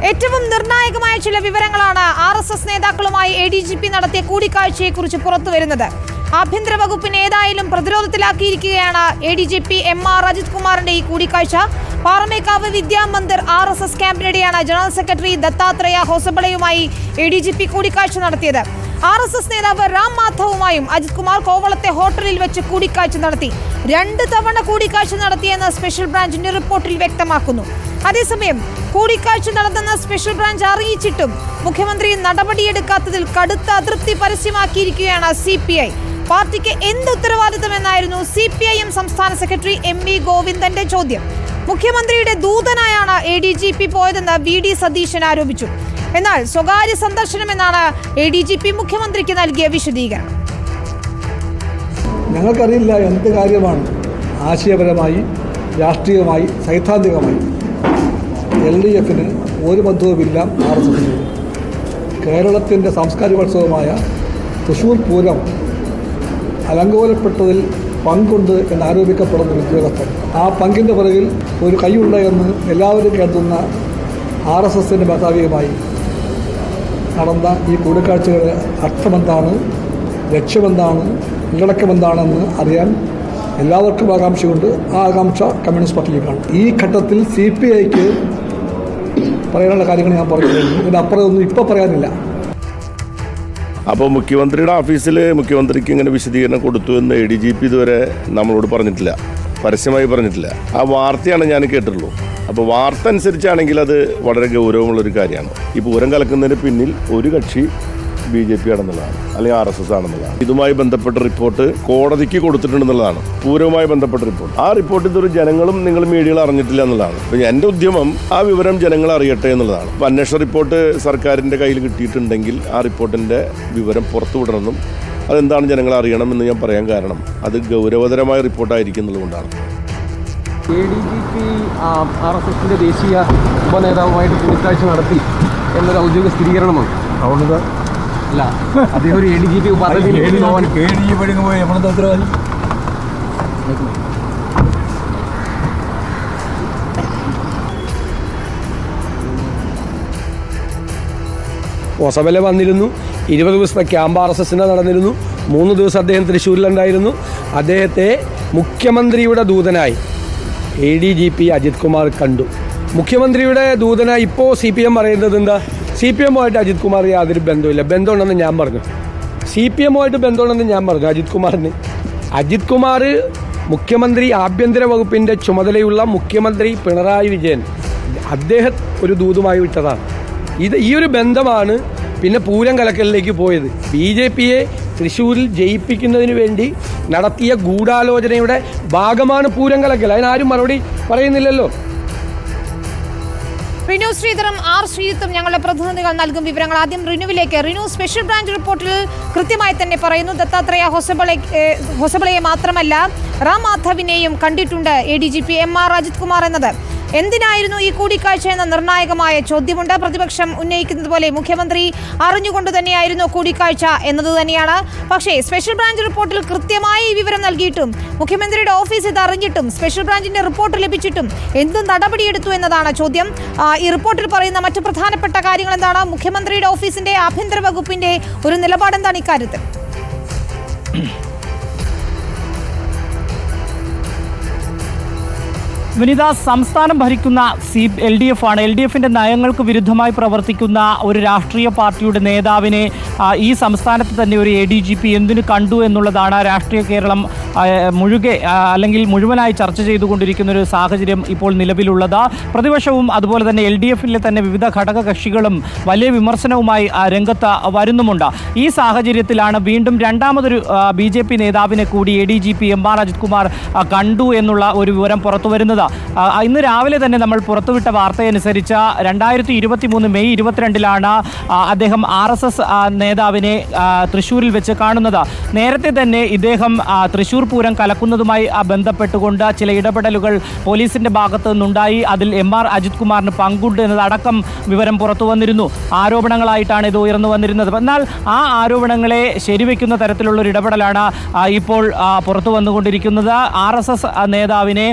ഏറ്റവും നിർണായകമായ ചില വിവരങ്ങളാണ് ആർഎസ്എസ് നേതാക്കളുമായി എഡിജിപി നടത്തിയ കൂടിക്കാഴ്ചയെക്കുറിച്ച് പുറത്തുവരുന്നത്. ആഭ്യന്തര വകുപ്പിനെ ഏതായാലും പ്രതിരോധത്തിലാക്കിയിരിക്കുകയാണ് എഡിജിപി എം.ആർ. അജിത് കുമാറിന്റെ ഈ കൂടിക്കാഴ്ച. പാറമേക്കാവ് വിദ്യാമന്ദിർ ആർഎസ്എസ് ക്യാമ്പിനിടെയാണ് ജനറൽ സെക്രട്ടറി ദത്താത്രേയ ഹൊസബളയുമായി എഡിജിപി കൂടിക്കാഴ്ച നടത്തിയത്. ആർഎസ്എസ് നേതാവ് റാം മാധവുമായും അജിത് കുമാർ കോവളത്തെ ഹോട്ടലിൽ വെച്ച് കൂടിക്കാഴ്ച നടത്തി. 2 തവണ കൂടിക്കാഴ്ച നടത്തിയെന്ന് സ്പെഷ്യൽ ബ്രാഞ്ചിന്റെ റിപ്പോർട്ടിൽ വ്യക്തമാക്കുന്നു. അതേസമയം കൂടിക്കാഴ്ച നടത്തുന്ന സ്പെഷ്യൽ ബ്രാഞ്ച് അറിയിച്ചിട്ടും മുഖ്യമന്ത്രി നടപടിയെടുക്കാത്തതിൽ കടുത്ത അതൃപ്തി പരസ്യമാക്കിയിരിക്കുകയാണ് CPI. പാർട്ടിക്ക് എന്ത് ഉത്തരവാദിത്തമെന്നായിരുന്നു CPIM സംസ്ഥാന സെക്രട്ടറി M.V. ഗോവിന്ദന്റെ ചോദ്യം. മുഖ്യമന്ത്രിയുടെ ദൂതനായാണ് ADGP പോയതെന്ന് VD സതീശൻ ആരോപിച്ചു. എന്നാൽ സ്വകാര്യ സന്ദർശനമെന്നാണ് ADGP മുഖ്യമന്ത്രിക്ക് നൽകിയ വിശദീകരണം. ഞങ്ങൾക്കറിയില്ല എന്ത് കാര്യമാണ് ആശയപരമായി, രാഷ്ട്രീയമായി, സൈദ്ധാന്തികമായി LDFന് ഒരു ബന്ധവുമില്ല RSSന്. കേരളത്തിൻ്റെ സാംസ്കാരികോത്സവമായ തൃശ്ശൂർ പൂരം അലങ്കോലപ്പെട്ടതിൽ പങ്കുണ്ട് എന്നാരോപിക്കപ്പെടുന്ന ഉദ്യോഗസ്ഥൻ ആ പങ്കിൻ്റെ പുറകിൽ ഒരു കൈയുണ്ട് എന്ന് എല്ലാവരും കരുതുന്ന RSSൻ്റെ മേധാവിയുമായി നടന്ന ഈ കൂടിക്കാഴ്ചയുടെ അർത്ഥമെന്താണ്, ലക്ഷ്യമെന്താണ്, ഉള്ളടക്കമെന്താണെന്ന് അറിയാൻ എല്ലാവർക്കും ആകാംക്ഷയുണ്ട്. ആ ആകാംക്ഷ കമ്മ്യൂണിസ്റ്റ് പാർട്ടിയിലേക്കാണ്. ഈ ഘട്ടത്തിൽ CPIക്ക് പറയാനുള്ള കാര്യങ്ങൾ ഞാൻ പറഞ്ഞു കഴിഞ്ഞു. ഇതിനപ്പുറമൊന്നും ഇപ്പോൾ പറയാനില്ല. അപ്പോൾ മുഖ്യമന്ത്രിയുടെ ഓഫീസിൽ മുഖ്യമന്ത്രിക്ക് ഇങ്ങനെ വിശദീകരണം കൊടുത്തു എന്ന് ADGP ഇതുവരെ നമ്മളോട് പറഞ്ഞിട്ടില്ല, പരസ്യമായി പറഞ്ഞിട്ടില്ല. ആ വാർത്തയാണ് ഞാൻ കേട്ടിട്ടുള്ളൂ. അപ്പോൾ വാർത്ത അനുസരിച്ചാണെങ്കിൽ അത് വളരെ ഗൗരവമുള്ളൊരു കാര്യമാണ്. ഈ പൂരം കലക്കുന്നതിന് പിന്നിൽ ഒരു കക്ഷി BJP ആണെന്നുള്ളതാണ്, അല്ലെങ്കിൽ RSS ആണെന്നുള്ളതാണ്. ഇതുമായി ബന്ധപ്പെട്ട റിപ്പോർട്ട് കോടതിക്ക് കൊടുത്തിട്ടുണ്ടെന്നുള്ളതാണ്, പൂരവുമായി ബന്ധപ്പെട്ട റിപ്പോർട്ട്. ആ റിപ്പോർട്ട് ഇതൊരു ജനങ്ങളും നിങ്ങൾ മീഡിയകൾ അറിഞ്ഞിട്ടില്ല എന്നുള്ളതാണ്. അപ്പോൾ എൻ്റെ ഉദ്യമം ആ വിവരം ജനങ്ങൾ അറിയട്ടെ എന്നുള്ളതാണ്. അപ്പോൾ അന്വേഷണ റിപ്പോർട്ട് സർക്കാരിൻ്റെ കയ്യിൽ കിട്ടിയിട്ടുണ്ടെങ്കിൽ ആ റിപ്പോർട്ടിൻ്റെ വിവരം പുറത്തുവിടണമെന്നും അതെന്താണ് ജനങ്ങൾ അറിയണമെന്ന് ഞാൻ പറയാൻ കാരണം അത് ഗൗരവതരമായ റിപ്പോർട്ടായിരിക്കും എന്നുള്ളതുകൊണ്ടാണ്. ADGP RSSന്റെ ദേശീയ ഉപനേതാവുമായിട്ട് കൂടിക്കാഴ്ച നടത്തി എന്നൊരു ഔദ്യോഗിക സ്ഥിരീകരണമാണ്. അതുകൊണ്ട് അല്ല, അദ്ദേഹം ഒരു ADGP ഹൊസബല വന്നിരുന്നു. 20 ദിവസത്തെ ക്യാമ്പ് RSSന്റെ നടന്നിരുന്നു. 3 ദിവസം അദ്ദേഹം തൃശ്ശൂരിലുണ്ടായിരുന്നു. അദ്ദേഹത്തെ മുഖ്യമന്ത്രിയുടെ ദൂതനായി ADGP അജിത് കുമാർ കണ്ടു. മുഖ്യമന്ത്രിയുടെ ദൂതനായി ഇപ്പോൾ CPM പറയുന്നത് എന്താ? CPMുമായിട്ട് അജിത് കുമാർ യാതൊരു ബന്ധമില്ല. ബന്ധമുണ്ടെന്ന് ഞാൻ പറഞ്ഞു. CPMുമായിട്ട് ബന്ധമുണ്ടെന്ന് ഞാൻ പറഞ്ഞു. അജിത് കുമാർ മുഖ്യമന്ത്രി ആഭ്യന്തര വകുപ്പിൻ്റെ ചുമതലയുള്ള മുഖ്യമന്ത്രി പിണറായി വിജയൻ അദ്ദേഹം ഒരു ദൂതുമായി വിട്ടതാണ്. ഈ ഒരു ബന്ധമാണ് പിന്നെ പൂരം കലക്കലിലേക്ക് പോയത്. BJPയെ തൃശ്ശൂരിൽ ജയിപ്പിക്കുന്നതിന് വേണ്ടി നടത്തിയ ഗൂഢാലോചനയുടെ ഭാഗമാണ് പൂരം കലക്കൽ. അതിനാരും മറുപടി പറയുന്നില്ലല്ലോ. റിനു ശ്രീധറും R. ശ്രീജിത്തും ഞങ്ങളുടെ പ്രതിനിധികൾ നൽകും വിവരങ്ങൾ. ആദ്യം റിനുവിലേക്ക്. റിനു, സ്പെഷ്യൽ ബ്രാഞ്ച് റിപ്പോർട്ടിൽ കൃത്യമായി തന്നെ പറയുന്നു ദത്താത്രേയ ഹൊസബളയെ മാത്രമല്ല റാം മാധവിനെയും കണ്ടിട്ടുണ്ട് ADGP M.R. അജിത് കുമാർ എന്നത്. എന്തിനായിരുന്നു ഈ കൂടിക്കാഴ്ച എന്ന നിർണായകമായ ചോദ്യമുണ്ട്. പ്രതിപക്ഷം ഉന്നയിക്കുന്നത് പോലെ മുഖ്യമന്ത്രി അറിഞ്ഞുകൊണ്ട് തന്നെയായിരുന്നു കൂടിക്കാഴ്ച എന്നത് തന്നെയാണ്. പക്ഷേ സ്പെഷ്യൽ ബ്രാഞ്ച് റിപ്പോർട്ടിൽ കൃത്യമായി ഈ വിവരം നൽകിയിട്ടും മുഖ്യമന്ത്രിയുടെ ഓഫീസ് ഇത് അറിഞ്ഞിട്ടും സ്പെഷ്യൽ ബ്രാഞ്ചിന്റെ റിപ്പോർട്ട് ലഭിച്ചിട്ടും എന്ത് നടപടിയെടുത്തു എന്നതാണ് ചോദ്യം. ഈ റിപ്പോർട്ടിൽ പറയുന്ന മറ്റു പ്രധാനപ്പെട്ട കാര്യങ്ങൾ എന്താണ്? മുഖ്യമന്ത്രിയുടെ ഓഫീസിന്റെ ആഭ്യന്തര വകുപ്പിന്റെ ഒരു നിലപാടെന്താണ് ഇക്കാര്യത്തിൽ? വിനിത, സംസ്ഥാനം ഭരിക്കുന്ന LDF ആണ്. LDFിൻ്റെ നയങ്ങൾക്ക് വിരുദ്ധമായി പ്രവർത്തിക്കുന്ന ഒരു രാഷ്ട്രീയ പാർട്ടിയുടെ നേതാവിനെ ഈ സംസ്ഥാനത്ത് തന്നെ ഒരു ADGP എന്തിനു കണ്ടു എന്നുള്ളതാണ് രാഷ്ട്രീയ കേരളം മുഴുവനായി ചർച്ച ചെയ്തുകൊണ്ടിരിക്കുന്ന ഒരു സാഹചര്യം ഇപ്പോൾ നിലവിലുള്ളത്. പ്രതിപക്ഷവും അതുപോലെ തന്നെ LDFിലെ തന്നെ വിവിധ ഘടക കക്ഷികളും വലിയ വിമർശനവുമായി രംഗത്ത് വരുന്നുമുണ്ട്. ഈ സാഹചര്യത്തിലാണ് വീണ്ടും രണ്ടാമതൊരു BJP നേതാവിനെ കൂടി ADGP M.R. അജിത് കുമാർ കണ്ടു എന്നുള്ള ഒരു വിവരം പുറത്തു വരുന്നത്. ഇന്ന് രാവിലെ തന്നെ നമ്മൾ പുറത്തുവിട്ട വാർത്തയനുസരിച്ച് 2023 മെയ് 22 അദ്ദേഹം RSS നേതാവിനെ തൃശ്ശൂരിൽ വെച്ച് കാണുന്നത്. നേരത്തെ തന്നെ ഇദ്ദേഹം തൃശ്ശൂർ പൂരം കലക്കുന്നതുമായി ബന്ധപ്പെട്ടുകൊണ്ട് ചില ഇടപെടലുകൾ പോലീസിന്റെ ഭാഗത്തു നിന്നുണ്ടായി. അതിൽ M.R. അജിത് കുമാറിന് പങ്കുണ്ട് എന്നതടക്കം വിവരം പുറത്തു വന്നിരുന്നു. ആരോപണങ്ങളായിട്ടാണ് ഇത് ഉയർന്നു വന്നിരുന്നത്. എന്നാൽ ആ ആരോപണങ്ങളെ ശരിവെക്കുന്ന തരത്തിലുള്ളൊരു ഇടപെടലാണ് ഇപ്പോൾ പുറത്തു വന്നുകൊണ്ടിരിക്കുന്നത്. RSS നേതാവിനെ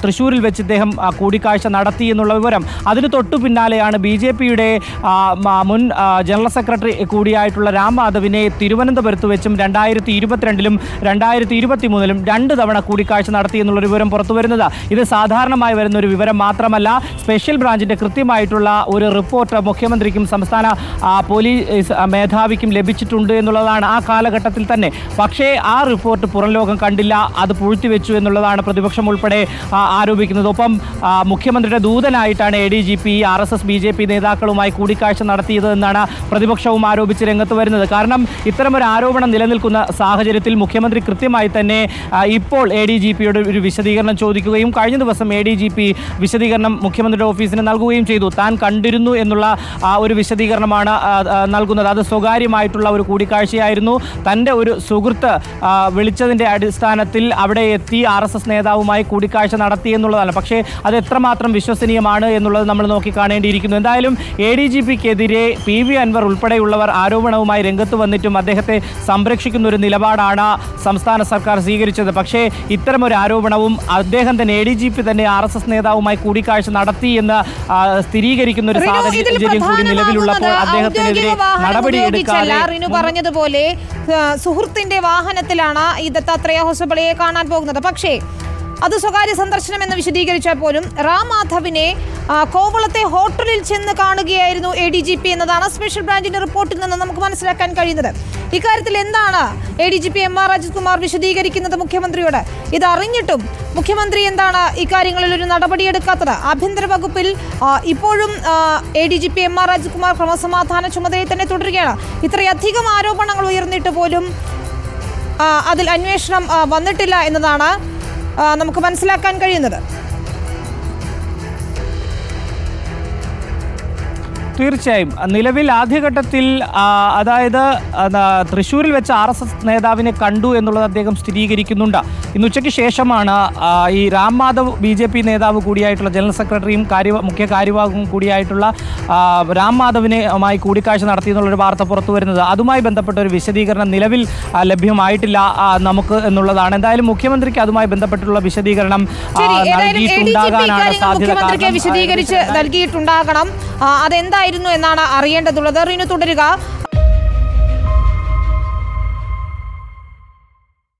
തൃശ്ശൂരിൽ വെച്ച് ഇദ്ദേഹം കൂടിക്കാഴ്ച നടത്തി എന്നുള്ള വിവരം. അതിന് തൊട്ടു പിന്നാലെയാണ് BJPയുടെ മുൻ ജനറൽ സെക്രട്ടറി കൂടിയായിട്ടുള്ള രാം മാധവിനെ തിരുവനന്തപുരത്ത് വെച്ചും 2022-ലും 2023-ലും 2 തവണ കൂടിക്കാഴ്ച നടത്തി എന്നുള്ളൊരു വിവരം പുറത്തു വരുന്നത്. ഇത് സാധാരണമായി വരുന്ന ഒരു വിവരം മാത്രമല്ല, സ്പെഷ്യൽ ബ്രാഞ്ചിന്റെ കൃത്യമായിട്ടുള്ള ഒരു റിപ്പോർട്ട് മുഖ്യമന്ത്രിക്കും സംസ്ഥാന പോലീസ് മേധാവിക്കും ലഭിച്ചിട്ടുണ്ട് എന്നുള്ളതാണ് ആ കാലഘട്ടത്തിൽ തന്നെ. പക്ഷേ ആ റിപ്പോർട്ട് പുറം ലോകം കണ്ടില്ല, അത് പൂഴ്ത്തിവെച്ചു എന്നുള്ളതാണ് പ്രതിപക്ഷം ഉൾപ്പെടെ ആരോപിക്കുന്നത്. ഒപ്പം മുഖ്യമന്ത്രിയുടെ ദൂതനായിട്ടാണ് ADGP RSS BJP നേതാക്കളുമായി കൂടിക്കാഴ്ച നടത്തിയത് എന്നാണ് പ്രതിപക്ഷവും ആരോപിച്ച് രംഗത്ത് വരുന്നത്. കാരണം ഇത്തരമൊരു ആരോപണം നിലനിൽക്കുന്ന സാഹചര്യത്തിൽ മുഖ്യമന്ത്രി കൃത്യമായി തന്നെ ഇപ്പോൾ ADGPയുടെ ഒരു വിശദീകരണം ചോദിക്കുകയും കഴിഞ്ഞ ദിവസം ADGP വിശദീകരണം മുഖ്യമന്ത്രിയുടെ ഓഫീസിന് നൽകുകയും ചെയ്തു. താൻ കണ്ടിരുന്നു എന്നുള്ള ഒരു വിശദീകരണമാണ് നൽകുന്നത്. അത് സ്വകാര്യമായിട്ടുള്ള ഒരു കൂടിക്കാഴ്ചയായിരുന്നു. തൻ്റെ ഒരു സുഹൃത്ത് വിളിച്ചതിൻ്റെ അടിസ്ഥാനത്തിൽ അവിടെ എത്തി RSS നേതാവുമായി കൂടിക്കാഴ്ച നടത്തി എന്നുള്ളതാണ്. പക്ഷേ അത് എത്രമാത്രം വിശ്വസനീയമാണ് എന്നുള്ളത് നമ്മൾ നോക്കിക്കാണേണ്ടിയിരിക്കുന്നു. എന്തായാലും ADGPക്കെതിരെ PV അൻവർ ഉൾപ്പെടെയുള്ളവർ ആരോപണവുമായി രംഗത്ത് വന്നിട്ടും അദ്ദേഹത്തെ സംരക്ഷിക്കുന്ന ഒരു നിലപാടാണ് സംസ്ഥാന സർക്കാർ സ്വീകരിച്ചത്. പക്ഷേ ഇത്തരമൊരു ആരോപണവും അദ്ദേഹം തന്നെ ADGP തന്നെ RSS നേതാവുമായി കൂടിക്കാഴ്ച നടത്തി എന്ന് സ്ഥിരീകരിക്കുന്ന ഒരു സാഹചര്യം കൂടി നിലവിലുള്ളപ്പോൾ അദ്ദേഹത്തിനെതിരെ നടപടിയെടുക്കാതെ റിനു പറഞ്ഞതുപോലെ സുഹൃത്തിന്റെ വാഹനത്തിലാണ് ഈ ദത്താത്രേയ ഹൊസബളയെ കാണാൻ പോകുന്നത്. പക്ഷേ അത് സ്വകാര്യ സന്ദർശനം എന്ന് വിശദീകരിച്ചാൽ പോലും റാം മാധവിനെ കോവളത്തെ ഹോട്ടലിൽ ചെന്ന് കാണുകയായിരുന്നു ADGP എന്നതാണ് സ്പെഷ്യൽ ബ്രാഞ്ചിന്റെ റിപ്പോർട്ടിൽ നിന്ന് നമുക്ക് മനസ്സിലാക്കാൻ കഴിയുന്നത്. ഇക്കാര്യത്തിൽ എന്താണ് ADGP MR അജിത് കുമാർ വിശദീകരിക്കുന്നത് മുഖ്യമന്ത്രിയോട്? ഇതറിഞ്ഞിട്ടും മുഖ്യമന്ത്രി എന്താണ് ഇക്കാര്യങ്ങളിൽ ഒരു നടപടിയെടുക്കാത്തത്? ആഭ്യന്തര വകുപ്പിൽ ഇപ്പോഴും ADGP MR അജിത് കുമാർ ക്രമസമാധാന ചുമതലയിൽ തന്നെ തുടരുകയാണ്. ഇത്രയധികം ആരോപണങ്ങൾ ഉയർന്നിട്ട് പോലും അതിൽ അന്വേഷണം വന്നിട്ടില്ല എന്നതാണ് നമുക്ക് മനസ്സിലാക്കാൻ കഴിയുന്നത്. തീർച്ചയായും നിലവിൽ ആദ്യഘട്ടത്തിൽ അതായത് തൃശ്ശൂരിൽ വെച്ച് RSS നേതാവിനെ കണ്ടു എന്നുള്ളത് അദ്ദേഹം സ്ഥിരീകരിക്കുന്നുണ്ട്. ഇന്ന് ഉച്ചയ്ക്ക് ശേഷമാണ് ഈ രാം മാധവ് BJP നേതാവ് കൂടിയായിട്ടുള്ള ജനറൽ സെക്രട്ടറിയും മുഖ്യ കാര്യവാഹവും കൂടിയായിട്ടുള്ള രാം മാധവിനുമായി കൂടിക്കാഴ്ച നടത്തിയെന്നുള്ളൊരു വാർത്ത പുറത്തു വരുന്നത്. അതുമായി ബന്ധപ്പെട്ട ഒരു വിശദീകരണം നിലവിൽ ലഭ്യമായിട്ടില്ല നമുക്ക് എന്നുള്ളതാണ്. എന്തായാലും മുഖ്യമന്ത്രിക്ക് അതുമായി ബന്ധപ്പെട്ടുള്ള വിശദീകരണം നൽകിയിട്ടുണ്ടാകാനാണ് സാധ്യത. വിശദീകരിച്ച് നൽകിയിട്ടുണ്ടാകണം. അതെന്തായിരുന്നു എന്നാണ് അറിയേണ്ടതുള്ളത്. റിനു തുടരുക.